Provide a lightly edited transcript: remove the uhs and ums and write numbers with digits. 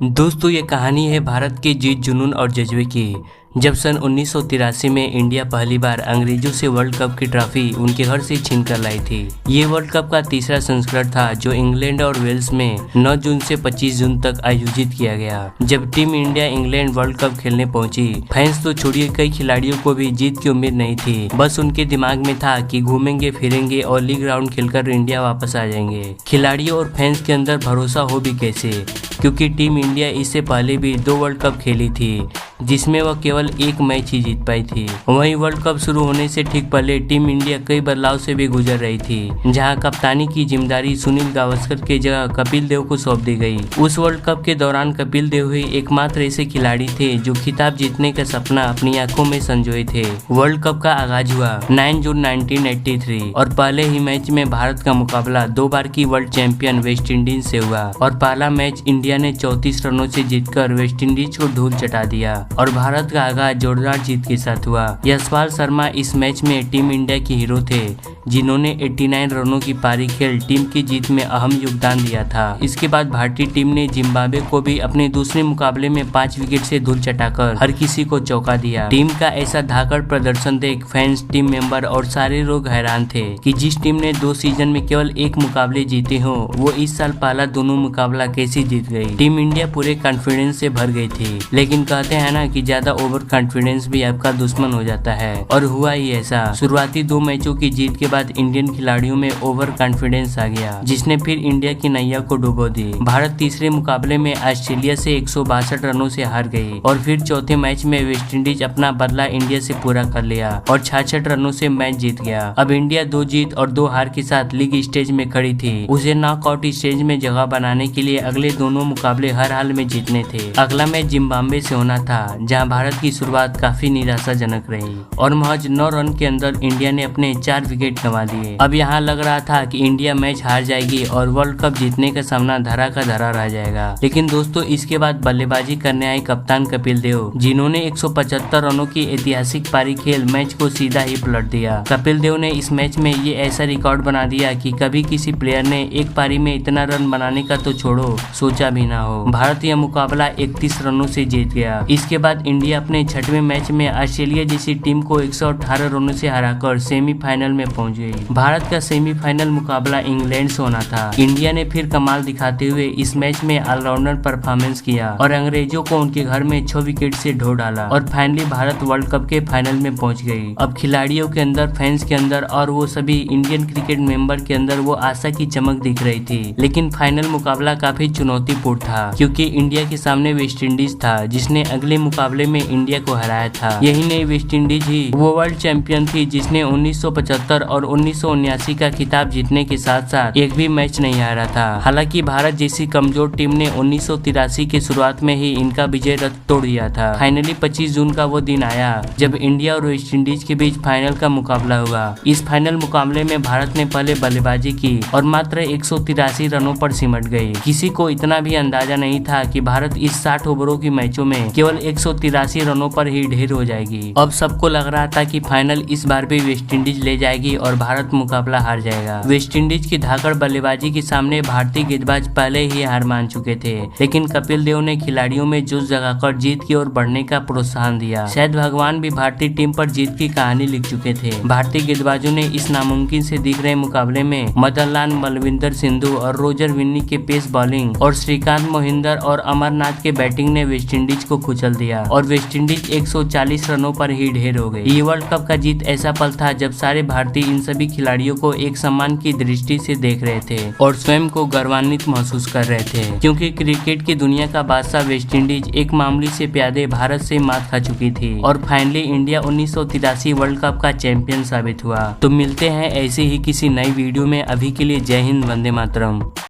दोस्तों ये कहानी है भारत के जीत जुनून और जज्बे की। जब सन 1983 में इंडिया पहली बार अंग्रेजों से वर्ल्ड कप की ट्रॉफी उनके घर से छीन कर लाई थी। ये वर्ल्ड कप का तीसरा संस्करण था जो इंग्लैंड और वेल्स में 9 जून से 25 जून तक आयोजित किया गया। जब team India England world cup खेलने पहुंची, फैंस तो छोड़िए कई खिलाड़ियों को भी जीत की उम्मीद नहीं थी। बस उनके दिमाग में था कि घूमेंगे फिरेंगे और लीग राउंड खेलकर इंडिया वापस आ जाएंगे। खिलाड़ियों और फैंस के अंदर भरोसा हो भी कैसे, क्योंकि टीम इंडिया इससे पहले भी 2 वर्ल्ड कप खेली थी जिसमें वह केवल 1 मैच ही जीत पाई थी। वहीं वर्ल्ड कप शुरू होने से ठीक पहले टीम इंडिया कई बदलाव से भी गुजर रही थी, जहां कप्तानी की जिम्मेदारी सुनील गावस्कर की जगह कपिल देव को सौंप दी गई। उस वर्ल्ड कप के दौरान कपिल देव ही एकमात्र ऐसे खिलाड़ी थे जो खिताब जीतने का सपना अपनी आंखों में संजोए थे। वर्ल्ड कप का आगाज हुआ 9 जून 1983 और पहले ही मैच में भारत का मुकाबला 2 बार की वर्ल्ड चैंपियन वेस्ट इंडीज से हुआ और पहला मैच इंडिया ने 34 रनों से जीतकर वेस्ट इंडीज को धूल चटा दिया और भारत का आगाज जोरदार जीत के साथ हुआ। यशपाल शर्मा इस मैच में टीम इंडिया के हीरो थे, जिन्होंने 89 रनों की पारी खेल टीम की जीत में अहम योगदान दिया था। इसके बाद भारतीय टीम ने जिम्बाब्वे को भी अपने दूसरे मुकाबले में 5 विकेट से धूल चटाकर हर किसी को चौंका दिया। टीम का ऐसा धाकड़ प्रदर्शन देख फैंस, टीम मेंबर और सारे लोग हैरान थे कि जिस टीम ने 2 सीजन में केवल 1 मुकाबले जीते हो, वो इस साल पहला दोनों मुकाबला कैसे जीत गई। टीम इंडिया पूरे कॉन्फिडेंस से भर गई थी, लेकिन कहते हैं ना कि ज्यादा ओवर कॉन्फिडेंस भी आपका दुश्मन हो जाता है, और हुआ ही ऐसा। शुरुआती 2 मैचों की जीत के बाद इंडियन खिलाड़ियों में ओवर कॉन्फिडेंस आ गया, जिसने फिर इंडिया की नैया को डुबो दी। भारत तीसरे मुकाबले में ऑस्ट्रेलिया से 162 रनों से हार गई और फिर चौथे मैच में वेस्ट इंडीज अपना बदला इंडिया से पूरा कर लिया और 66 रनों से मैच जीत गया। अब इंडिया 2 जीत और 2 हार के साथ लीग स्टेज में खड़ी थी। उसे नॉकआउट स्टेज में जगह बनाने के लिए अगले दोनों मुकाबले हर हाल में जीतने थे। अगला मैच जिम्बाब्वे से होना था, जहां भारत की शुरुआत काफी निराशाजनक रही और महज 9 रन के अंदर इंडिया ने अपने 4 विकेट गंवा दिए। अब यहाँ लग रहा था कि इंडिया मैच हार जाएगी और वर्ल्ड कप जीतने का सामना धरा का धरा रह जाएगा। लेकिन दोस्तों, इसके बाद बल्लेबाजी करने आए कप्तान कपिल देव, जिन्होंने 175 रनों की ऐतिहासिक पारी खेल मैच को सीधा ही पलट दिया। कपिल देव ने इस मैच में ये ऐसा रिकॉर्ड बना दिया कि कभी किसी प्लेयर ने एक पारी में इतना रन बनाने का तो छोड़ो, सोचा भी ना हो। भारत यह मुकाबला 31 रनों से जीत गया। इसके बाद इंडिया अपने 6वें मैच में ऑस्ट्रेलिया जैसी टीम को 118 रनों से हराकर सेमीफाइनल में पहुंच गई। भारत का सेमीफाइनल मुकाबला इंग्लैंड से होना था। इंडिया ने फिर कमाल दिखाते हुए इस मैच में ऑलराउंडर परफॉर्मेंस किया और अंग्रेजों को उनके घर में 6 विकेट से ढो डाला और फाइनली भारत वर्ल्ड कप के फाइनल में पहुंच गई। अब खिलाड़ियों के अंदर, फैंस के अंदर और वो सभी इंडियन क्रिकेट मेंबर के अंदर वो आशा की चमक दिख रही थी। लेकिन फाइनल मुकाबला काफी चुनौतीपूर्ण था, क्योंकि इंडिया के सामने वेस्ट इंडीज था, जिसने अगले मुकाबले में इंडिया को हराया था। यही नहीं, वेस्ट इंडीज ही वो वर्ल्ड चैंपियन थी जिसने 1975 और 1979 का खिताब जीतने के साथ साथ एक भी मैच नहीं हारा था। हालांकि भारत जैसी कमजोर टीम ने 1983 के शुरुआत में ही इनका विजय रथ तोड़ दिया था। फाइनली 25 जून का वो दिन आया जब इंडिया और वेस्ट इंडीज के बीच फाइनल का मुकाबला हुआ। इस फाइनल मुकाबले में भारत ने पहले बल्लेबाजी की और मात्र 183 रनों पर सिमट गई। किसी को इतना भी अंदाजा नहीं था कि भारत इस 60 ओवरों की मैचों में केवल 183 रनों पर ही ढेर हो जाएगी। अब सबको लग रहा था कि फाइनल इस बार भी वेस्ट इंडीज ले जाएगी और भारत मुकाबला हार जाएगा। वेस्ट इंडीज की धाकड़ बल्लेबाजी के सामने भारतीय गेंदबाज पहले ही हार मान चुके थे, लेकिन कपिल देव ने खिलाड़ियों में जोश जगाकर जीत की ओर बढ़ने का प्रोत्साहन दिया। शायद भगवान भी भारतीय टीम पर जीत की कहानी लिख चुके थे। भारतीय गेंदबाजों ने इस नामुमकिन से दिख रहे मुकाबले में मदन लाल, बलविंदर सिंधु और रोजर विन्नी के पेस बॉलिंग और श्रीकांत मोहिंदर और अमरनाथ के बैटिंग ने वेस्ट इंडीज को कुचल दिया और वेस्ट इंडीज 140 रनों पर ही ढेर हो गई। ये वर्ल्ड कप का जीत ऐसा पल था जब सारे भारतीय इन सभी खिलाड़ियों को एक सम्मान की दृष्टि से देख रहे थे और स्वयं को गौरवान्वित महसूस कर रहे थे, क्योंकि क्रिकेट की दुनिया का बादशाह वेस्ट इंडीज एक मामूली से प्यादे भारत से मात खा चुकी थी और फाइनली इंडिया 1983 वर्ल्ड कप का चैंपियन साबित हुआ। तो मिलते हैं ऐसे ही किसी नई वीडियो में। अभी के लिए जय हिंद, वंदे मातरम।